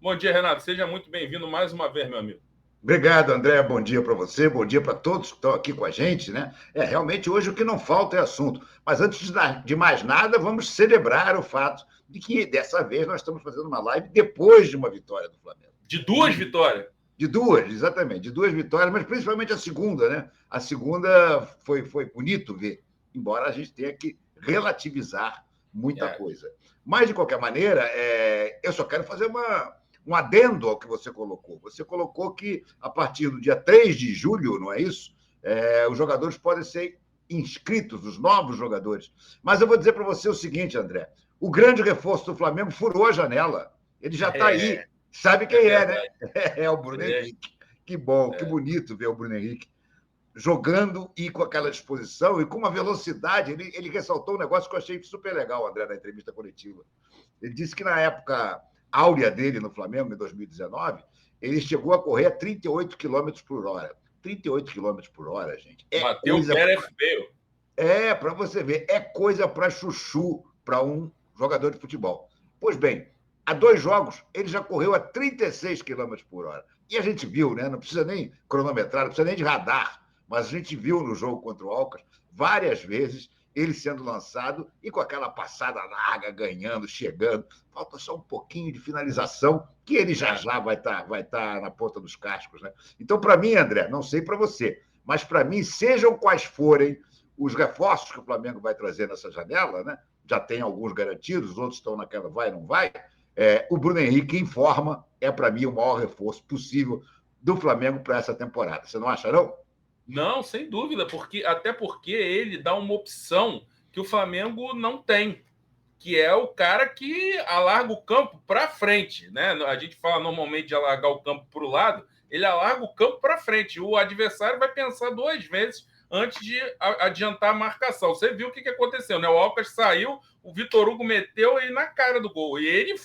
Bom dia, Renato. Seja muito bem-vindo mais uma vez, meu amigo. Obrigado, André. Bom dia para você, bom dia para todos que estão aqui com a gente, né? Realmente hoje o que não falta é assunto. Mas antes de mais nada, vamos celebrar o fato de que dessa vez nós estamos fazendo uma live depois de uma vitória do Flamengo. De duas vitórias. De duas, exatamente, de duas vitórias, mas principalmente a segunda, né? A segunda foi bonito ver, embora a gente tenha que relativizar muita É, coisa. Mas, de qualquer maneira, eu só quero fazer um adendo ao que você colocou. Você colocou que, a partir do dia 3 de julho, não é isso? Os jogadores podem ser inscritos, os novos jogadores. Mas eu vou dizer para você o seguinte, André: o grande reforço do Flamengo furou a janela. Ele já está aí. Sabe é quem é, né? verdade. É o Bruno É, Henrique. Que bom, que é. bonito ver o Bruno Henrique jogando e com aquela disposição e com uma velocidade. Ele ressaltou um negócio que eu achei super legal, André, na entrevista coletiva. Ele disse que na época áurea dele no Flamengo, em 2019, ele chegou a correr a 38 quilômetros por hora. 38 quilômetros por hora, gente. Bateu o Gareth Bale. Para você ver, é coisa para chuchu para um jogador de futebol. Pois bem, há 2 jogos ele já correu a 36 quilômetros por hora. E a gente viu, né? Não precisa nem cronometrar, não precisa nem de radar, mas a gente viu no jogo contra o Alcas várias vezes ele sendo lançado e com aquela passada larga, ganhando, chegando. Falta só um pouquinho de finalização, que ele já É. já vai tá na ponta dos cascos, né? Então, para mim, André, não sei para você, mas para mim, sejam quais forem os reforços que o Flamengo vai trazer nessa janela, né? Já tem alguns garantidos, outros estão naquela vai, não vai. O Bruno Henrique, em forma, é para mim o maior reforço possível do Flamengo para essa temporada. Você não acha, não? Não, sem dúvida, até porque ele dá uma opção que o Flamengo não tem, que é o cara que alarga o campo para frente, né? A gente fala normalmente de alargar o campo para o lado, ele alarga o campo para frente. O adversário vai pensar 2 vezes antes de adiantar a marcação. Você viu o que aconteceu, né? O Alcas saiu, o Vitor Hugo meteu ele na cara do gol. E ele,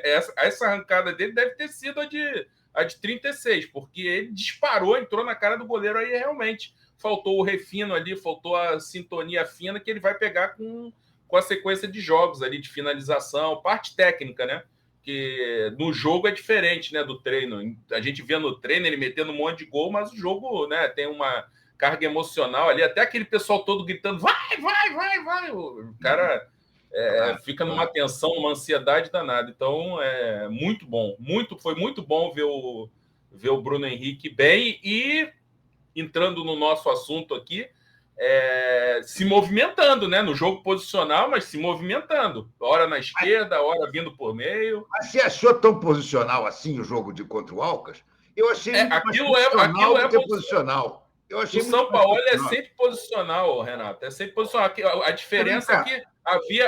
essa arrancada dele deve ter sido a de 36, porque ele disparou, entrou na cara do goleiro, aí realmente faltou o refino ali, faltou a sintonia fina que ele vai pegar com a sequência de jogos ali, de finalização, parte técnica, né? Que no jogo é diferente, né, do treino. A gente vê no treino ele metendo um monte de gol, mas o jogo, né, tem uma carga emocional ali, até aquele pessoal todo gritando, vai, vai, vai, vai. O cara Claro, fica numa claro. tensão, numa ansiedade danada. Então, é muito bom. Foi muito bom ver o Bruno Henrique bem e entrando no nosso assunto aqui, se movimentando, né? No jogo posicional, mas se movimentando. Hora na Mas, esquerda, hora vindo por meio. mas você achou tão posicional assim o jogo de contra o Alcas? Eu achei muito mais Aquilo funcional do é que posicional. posicional. Eu O achei muito São mais Paulo é funcional. sempre posicional, Renato. É sempre posicional. A Mas vem diferença é cá. que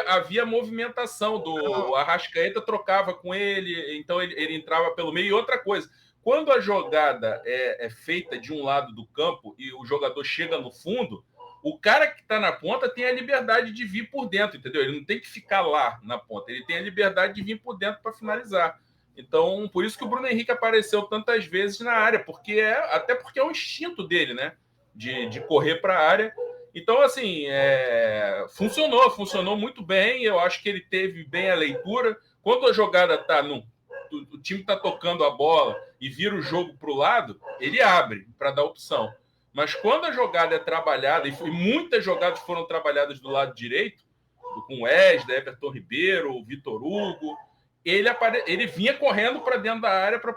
havia movimentação do Arrascaeta, trocava com ele, então ele entrava pelo meio. E outra coisa, quando a jogada é feita de um lado do campo e o jogador chega no fundo, o cara que está na ponta tem a liberdade de vir por dentro, entendeu? Ele não tem que ficar lá na ponta, ele tem a liberdade de vir por dentro para finalizar. Então, por isso que o Bruno Henrique apareceu tantas vezes na área, até porque é o instinto dele, né? De correr para a área. Então, assim, funcionou muito bem. Eu acho que ele teve bem a leitura. Quando a jogada tá no. O time está tocando a bola e vira o jogo para o lado, ele abre para dar opção. Mas quando a jogada é trabalhada, e muitas jogadas foram trabalhadas do lado direito, com Wesley, Everton Ribeiro, Vitor Hugo, ele vinha correndo para dentro da área para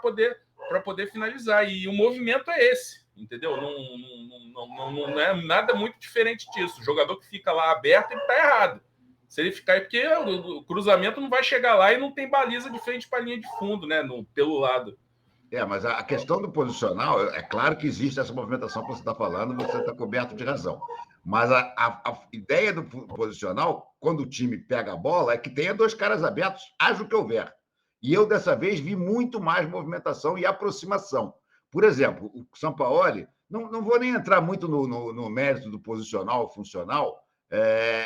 poder finalizar. E o movimento é esse, entendeu? Não é nada muito diferente disso. O jogador que fica lá aberto, ele está errado. Se ele ficar, porque o cruzamento não vai chegar lá e não tem baliza de frente para a linha de fundo, né? Pelo lado. Mas a questão do posicional, é claro que existe essa movimentação que você está falando, você está coberto de razão. Mas a ideia do posicional, quando o time pega a bola, é que tenha 2 caras abertos, haja o que houver. E eu, dessa vez, vi muito mais movimentação e aproximação. Por exemplo, o Sampaoli, não vou nem entrar muito no mérito do posicional, funcional,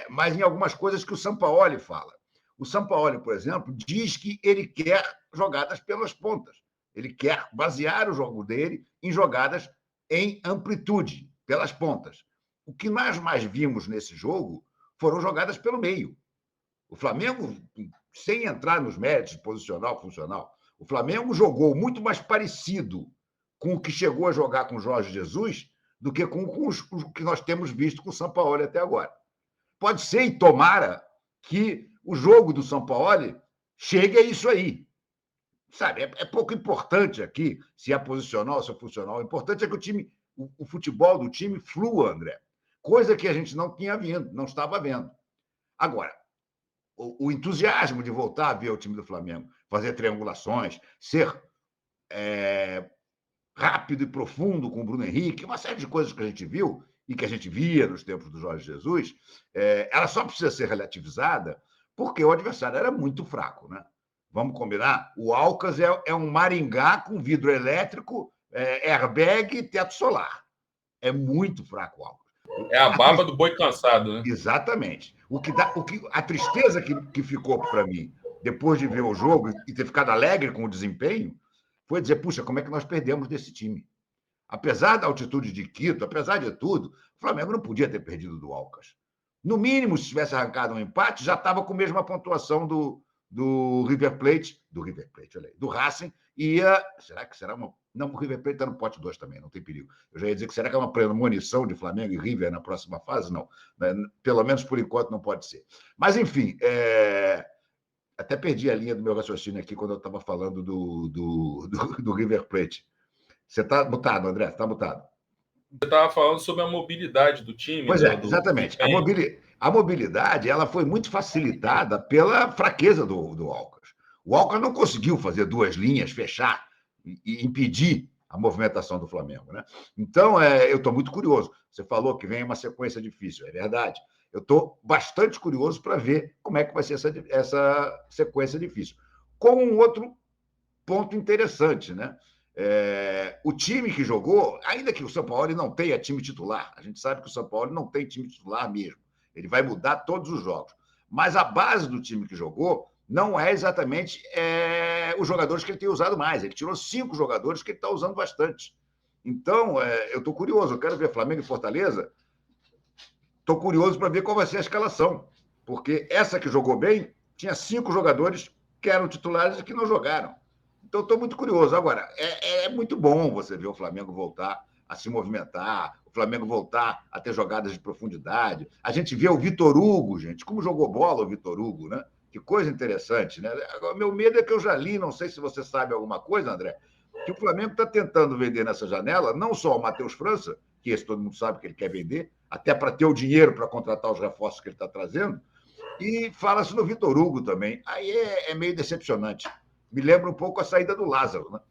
mas em algumas coisas que o Sampaoli fala. O Sampaoli, por exemplo, diz que ele quer jogadas pelas pontas. Ele quer basear o jogo dele em jogadas em amplitude, pelas pontas. O que nós mais vimos nesse jogo foram jogadas pelo meio. O Flamengo, sem entrar nos méritos posicional, funcional, O Flamengo jogou muito mais parecido com o que chegou a jogar com o Jorge Jesus do que com o que nós temos visto com o Sampaoli até agora. Pode ser, e tomara, que o jogo do Sampaoli chegue a isso aí. Sabe, é pouco importante aqui se é posicional ou se é funcional. O importante é que o futebol do time flua, André. Coisa que a gente não tinha vindo, não estava vendo. Agora, o entusiasmo de voltar a ver o time do Flamengo, fazer triangulações, ser rápido e profundo com o Bruno Henrique, uma série de coisas que a gente viu e que a gente via nos tempos do Jorge Jesus, ela só precisa ser relativizada porque o adversário era muito fraco, né? Vamos combinar? O Alcas é um Maringá com vidro elétrico, airbag e teto solar. É muito fraco o Alcas. É a baba do boi cansado, né? Exatamente. A tristeza que ficou para mim, depois de ver o jogo e ter ficado alegre com o desempenho, foi dizer, puxa, como é que nós perdemos desse time? Apesar da altitude de Quito, apesar de tudo, o Flamengo não podia ter perdido do Alcas. No mínimo, se tivesse arrancado um empate, já estava com a mesma pontuação do River Plate, olha aí, do Racing, e será uma... Não, o River Plate está no pote 2 também, não tem perigo. Eu já ia dizer que será que é uma premonição de Flamengo e River na próxima fase? Não. Pelo menos por enquanto não pode ser. Mas, enfim, até perdi a linha do meu raciocínio aqui quando eu estava falando do River Plate. Você está mutado, André? Está mutado. Você estava falando sobre a mobilidade do time. Pois exatamente. A mobilidade ela foi muito facilitada pela fraqueza do Alcas. O Alcas não conseguiu fazer duas linhas, fechar e impedir a movimentação do Flamengo, né? Então, eu estou muito curioso. Você falou que vem uma sequência difícil, é verdade. Eu estou bastante curioso para ver como é que vai ser essa sequência difícil. Com um outro ponto interessante, né? O time que jogou, ainda que o Sampaoli não tenha time titular, a gente sabe que o Sampaoli não tem time titular mesmo, ele vai mudar todos os jogos, mas a base do time que jogou não é exatamente os jogadores que ele tem usado mais, ele tirou 5 jogadores que ele está usando bastante. Então, eu estou curioso, eu quero ver Flamengo e Fortaleza, estou curioso para ver qual vai ser a escalação, porque essa que jogou bem tinha 5 jogadores que eram titulares e que não jogaram. Então, estou muito curioso. Agora, é muito bom você ver o Flamengo voltar a se movimentar, o Flamengo voltar a ter jogadas de profundidade. A gente vê o Vitor Hugo, gente, como jogou bola o Vitor Hugo, né? Que coisa interessante, né? Agora, meu medo é que eu já li, não sei se você sabe alguma coisa, André, que o Flamengo está tentando vender nessa janela, não só o Matheus França, que esse todo mundo sabe que ele quer vender, até para ter o dinheiro para contratar os reforços que ele está trazendo, e fala-se no Vitor Hugo também. Aí é meio decepcionante. Me lembra um pouco a saída do Lázaro, né?